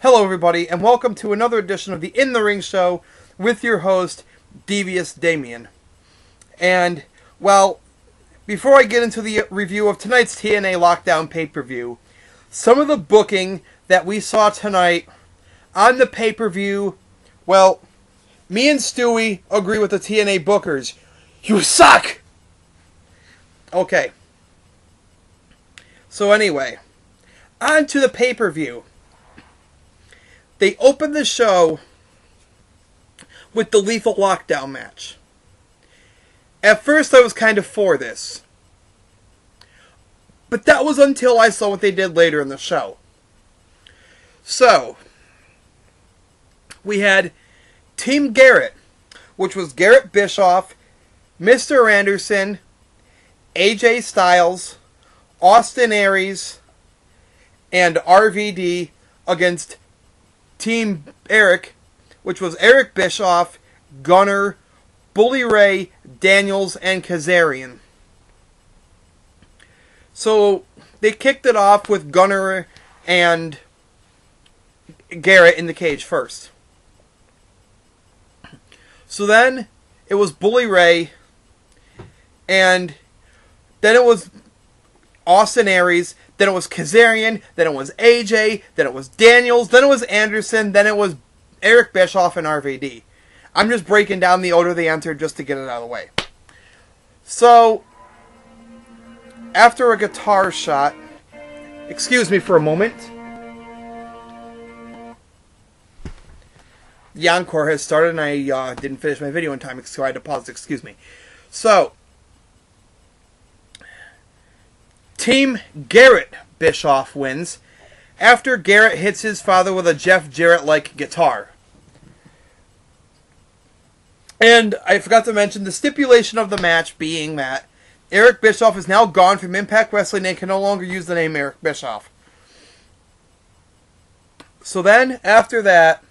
Hello everybody, and welcome to another edition of the In the Ring Show with your host, Devious Damien. And, well, before I get into the review of tonight's TNA Lockdown pay-per-view, some of the booking that we saw tonight on the pay-per-view, well, me and Stewie agree with the TNA bookers. You suck! Okay. So anyway, on to the pay-per-view. They opened the show with the Lethal Lockdown match. At first I was kind of for this. But that was until I saw what they did later in the show. So, we had Team Garrett, which was Garrett Bischoff, Mr. Anderson, AJ Styles, Austin Aries, and RVD against Team Eric, which was Eric Bischoff, Gunner, Bully Ray, Daniels, and Kazarian. So, they kicked it off with Gunner and Garrett in the cage first. So then, it was Bully Ray, and then it was Austin Aries, then it was Kazarian, then it was AJ, then it was Daniels, then it was Anderson, then it was Eric Bischoff and RVD. I'm just breaking down the order they entered just to get it out of the way. So, after a guitar shot, excuse me for a moment. The encore has started and I didn't finish my video in time, so I had to pause, excuse me. So, Team Garrett Bischoff wins after Garrett hits his father with a Jeff Jarrett-like guitar. And I forgot to mention the stipulation of the match being that Eric Bischoff is now gone from Impact Wrestling and can no longer use the name Eric Bischoff. So then, after that,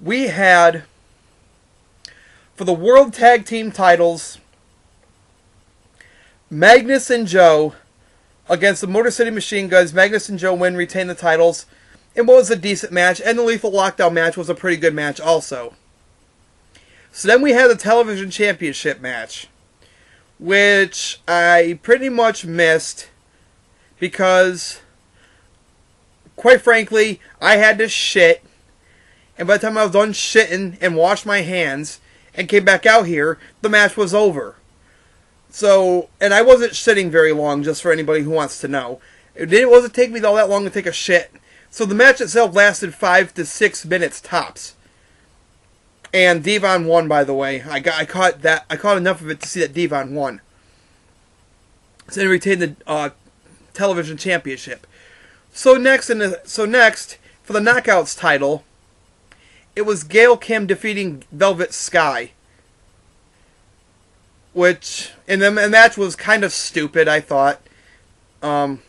we had, for the World Tag Team titles, Magnus and Joe against the Motor City Machine Guns. Magnus and Joe win, retain the titles. It was a decent match, and the Lethal Lockdown match was a pretty good match also. So then we had the Television Championship match, which I pretty much missed because, quite frankly, I had to shit, and by the time I was done shitting and washed my hands and came back out here, the match was over. So, and I wasn't shitting very long, just for anybody who wants to know. It wasn't take me all that long to take a shit. So the match itself lasted 5 to 6 minutes tops. And Devon won, by the way. I caught enough of it to see that Devon won. So he retained the television championship. So next, for the Knockouts title, it was Gail Kim defeating Velvet Sky. Which, and the match was kind of stupid, I thought. Not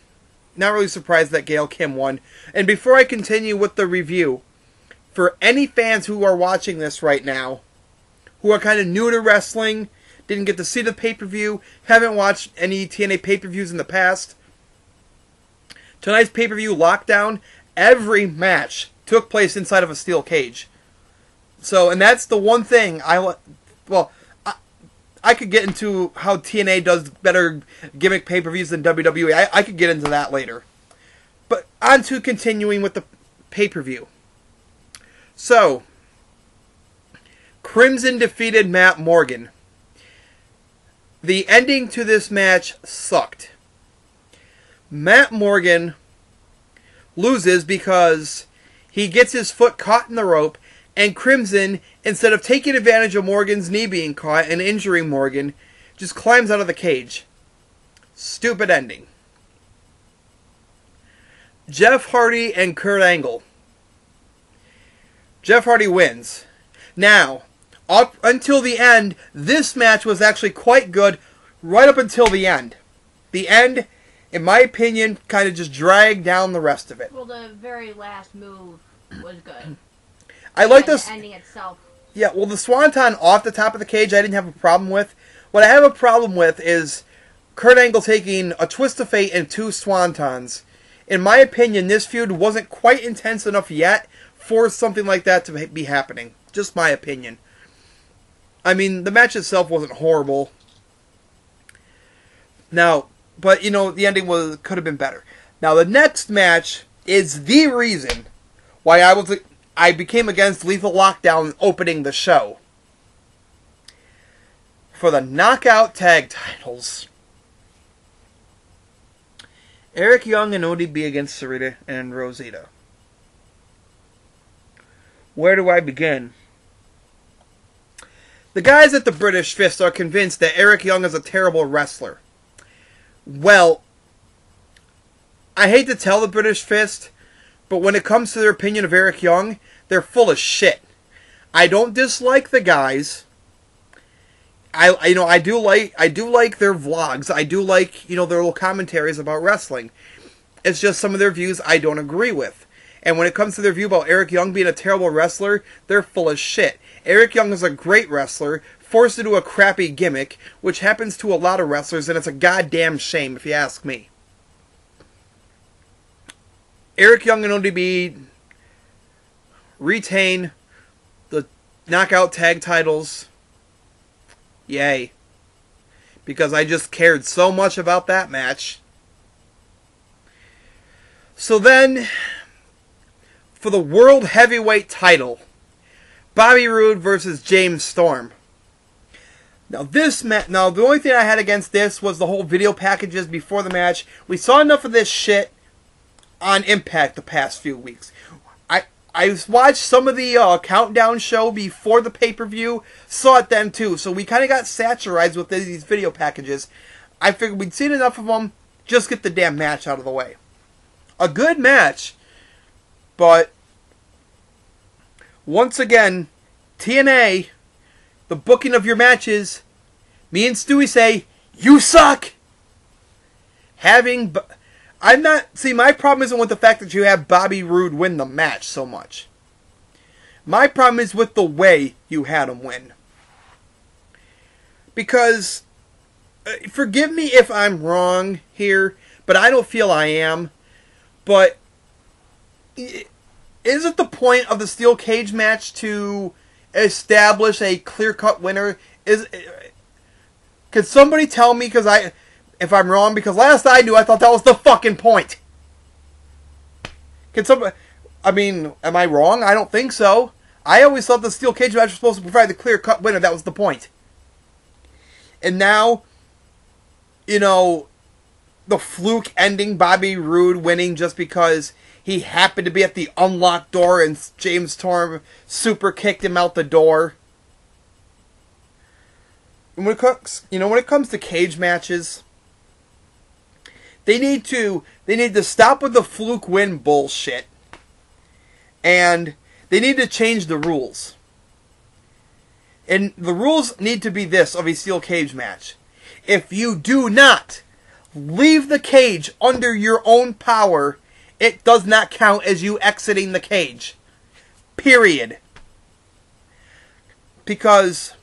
really surprised that Gail Kim won. And before I continue with the review, for any fans who are watching this right now, who are kind of new to wrestling, didn't get to see the pay-per-view, haven't watched any TNA pay-per-views in the past, tonight's pay-per-view Lockdown, every match took place inside of a steel cage. So, and that's the one thing I could get into how TNA does better gimmick pay-per-views than WWE. I could get into that later. But on to continuing with the pay-per-view. So, Crimson defeated Matt Morgan. The ending to this match sucked. Matt Morgan loses because he gets his foot caught in the rope, and Crimson, instead of taking advantage of Morgan's knee being caught and injuring Morgan, just climbs out of the cage. Stupid ending. Jeff Hardy and Kurt Angle. Jeff Hardy wins. Now, up until the end, this match was actually quite good right up until the end. The end, in my opinion, kind of just dragged down the rest of it. Well, the very last move was good. I like this. The ending itself. Yeah, well, the Swanton off the top of the cage, I didn't have a problem with. What I have a problem with is Kurt Angle taking a twist of fate and 2 Swantons in my opinion, this feud wasn't quite intense enough yet for something like that to be happening. Just my opinion. I mean, the match itself wasn't horrible. Now, but, you know, the ending could have been better. Now, the next match is the reason why I became against Lethal Lockdown opening the show. For the Knockout Tag Titles, Eric Young and ODB against Sarita and Rosita. Where do I begin? The guys at the British Fist are convinced that Eric Young is a terrible wrestler. Well, I hate to tell the British Fist, but when it comes to their opinion of Eric Young, they're full of shit. I don't dislike the guys. I do like their vlogs. I do like, you know, their little commentaries about wrestling. It's just some of their views I don't agree with. And when it comes to their view about Eric Young being a terrible wrestler, they're full of shit. Eric Young is a great wrestler, forced into a crappy gimmick, which happens to a lot of wrestlers, and it's a goddamn shame if you ask me. Eric Young and ODB retain the Knockout Tag Titles. Yay. Because I just cared so much about that match. So then, for the World Heavyweight title, Bobby Roode versus James Storm. Now the only thing I had against this was the whole video packages before the match. We saw enough of this shit on Impact the past few weeks. I watched some of the countdown show before the pay-per-view, saw it then too, so we kind of got satirized with these video packages. I figured we'd seen enough of them, just get the damn match out of the way. A good match, but once again, TNA, the booking of your matches, me and Stewie say, you suck! My problem isn't with the fact that you have Bobby Roode win the match so much. My problem is with the way you had him win. Because, forgive me if I'm wrong here, but I don't feel I am. But, isn't the point of the steel cage match to establish a clear-cut winner? Could somebody tell me, if I'm wrong, because last I knew, I thought that was the fucking point. Am I wrong? I don't think so. I always thought the steel cage match was supposed to provide the clear-cut winner. That was the point. And now, you know, the fluke ending, Bobby Roode winning just because he happened to be at the unlocked door and James Storm super kicked him out the door. And when it comes to cage matches, They need to stop with the fluke win bullshit. And they need to change the rules. And the rules need to be this of a steel cage match. If you do not leave the cage under your own power, it does not count as you exiting the cage. Period. Because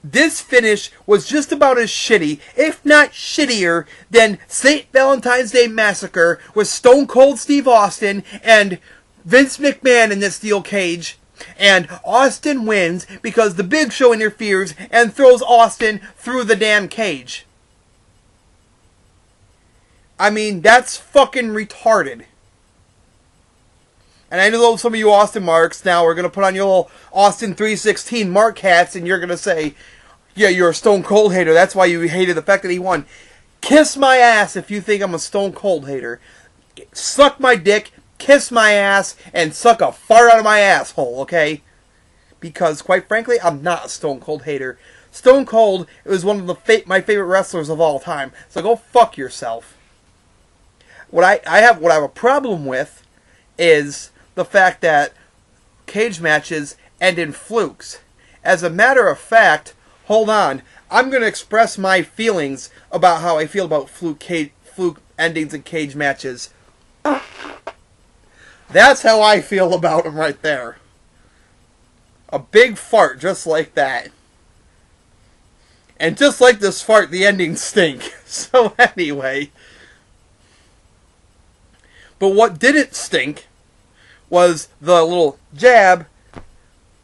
this finish was just about as shitty, if not shittier, than St. Valentine's Day Massacre with Stone Cold Steve Austin and Vince McMahon in this steel cage. And Austin wins because the Big Show interferes and throws Austin through the damn cage. I mean, that's fucking retarded. And I know some of you Austin marks now are going to put on your little Austin 316 mark hats and you're going to say, yeah, you're a Stone Cold hater. That's why you hated the fact that he won. Kiss my ass if you think I'm a Stone Cold hater. Suck my dick, kiss my ass, and suck a fart out of my asshole, okay? Because, quite frankly, I'm not a Stone Cold hater. Stone Cold is one of my favorite wrestlers of all time. So go fuck yourself. What I have a problem with is the fact that cage matches end in flukes. As a matter of fact, hold on, I'm going to express my feelings about how I feel about fluke endings in cage matches. That's how I feel about them right there. A big fart just like that. And just like this fart, the endings stink. So anyway, But what didn't stink was the little jab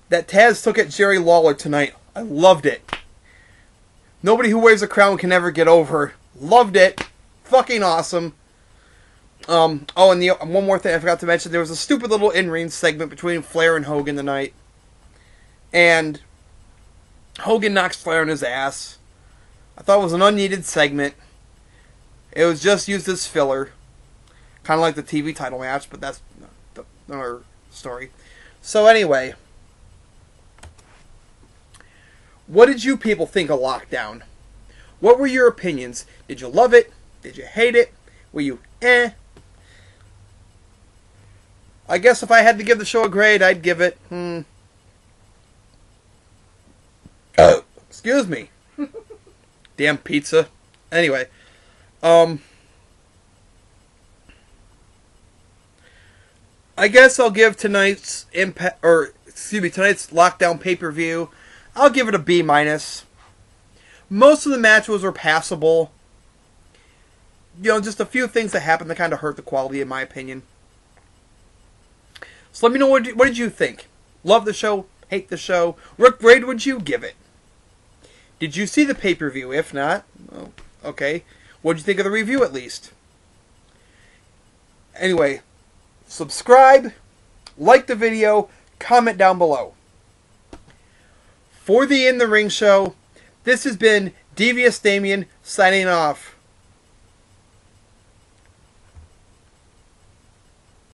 that Taz took at Jerry Lawler tonight. I loved it. Nobody who wears a crown can ever get over. Loved it. Fucking awesome. Oh, and one more thing I forgot to mention. There was a stupid little in-ring segment between Flair and Hogan tonight. And Hogan knocks Flair on his ass. I thought it was an unneeded segment. It was just used as filler. Kind of like the TV title match, but that's another story. So anyway, what did you people think of Lockdown? What were your opinions? Did you love it? Did you hate it? Were you eh? I guess if I had to give the show a grade, I'd give it, excuse me. Damn pizza. Anyway, I guess I'll give tonight's tonight's Lockdown pay-per-view, I'll give it a B-. Most of the matches were passable. Just a few things that happened that kind of hurt the quality, in my opinion. So let me know, what did you think? Love the show? Hate the show? What grade would you give it? Did you see the pay-per-view? If not, well, okay. What did you think of the review, at least? Anyway, subscribe, like the video, comment down below. For the In the Ring show, this has been Devious Damien signing off.